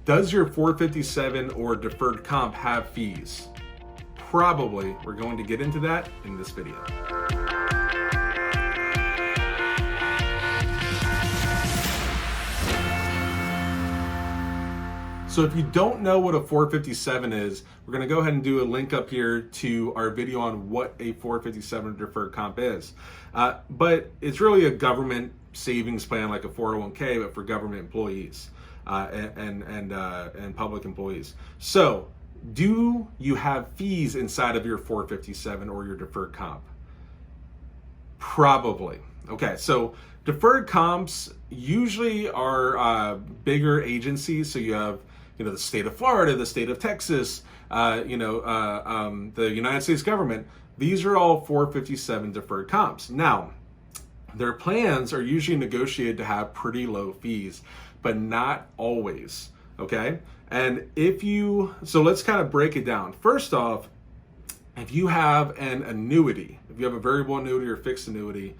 Does your 457 or deferred comp have fees? Probably. We're going to get into that in this video. So if you don't know what a 457 is, we're going to go ahead and do a link up here to our video on what a 457 deferred comp is. But it's really a government savings plan like a 401k, but for government employees and public employees. So do you have fees inside of your 457 or your deferred comp? Probably. Okay, so deferred comps usually are bigger agencies. So you have the state of Florida, the state of Texas, the United States government. These are all 457 deferred comps. Now, their plans are usually negotiated to have pretty low fees, but not always, okay? And so let's kind of break it down. First off, if you have an annuity, if you have a variable annuity or fixed annuity,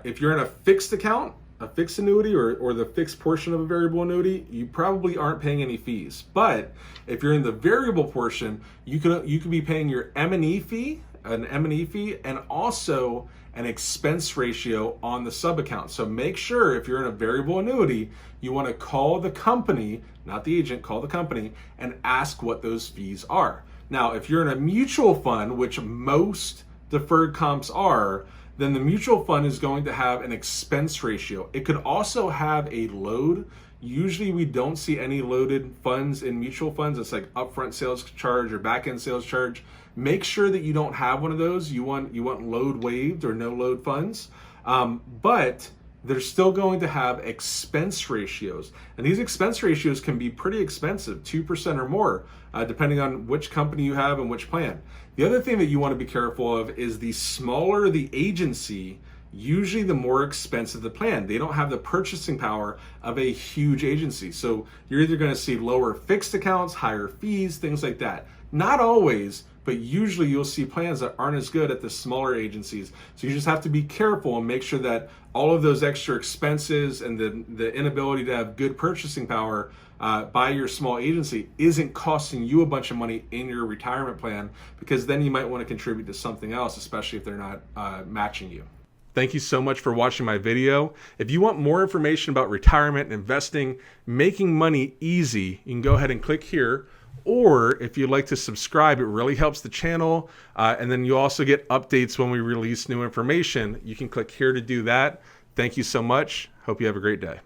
if you're in a fixed account, a fixed annuity or the fixed portion of a variable annuity, you probably aren't paying any fees. But if you're in the variable portion, you could be paying your M&E fee, and also an expense ratio on the sub account. So make sure if you're in a variable annuity, you want to call the company, not the agent, call the company and ask what those fees are. Now, if you're in a mutual fund, which most deferred comps are, then the mutual fund is going to have an expense ratio. It could also have a load. Usually we don't see any loaded funds in mutual funds. It's like upfront sales charge or back-end sales charge. Make sure that you don't have one of those. You want load waived or no load funds. But they're still going to have expense ratios. And these expense ratios can be pretty expensive, 2% or more, depending on which company you have and which plan. The other thing that you want to be careful of is the smaller the agency, usually the more expensive the plan. They don't have the purchasing power of a huge agency. So you're either going to see lower fixed accounts, higher fees, things like that. Not always, but usually you'll see plans that aren't as good at the smaller agencies. So you just have to be careful and make sure that all of those extra expenses and the inability to have good purchasing power by your small agency isn't costing you a bunch of money in your retirement plan, because then you might want to contribute to something else, especially if they're not matching you. Thank you so much for watching my video. If you want more information about retirement, investing, making money easy, you can go ahead and click here. Or if you'd like to subscribe, it really helps the channel. And then you also get updates when we release new information. You can click here to do that. Thank you so much. Hope you have a great day.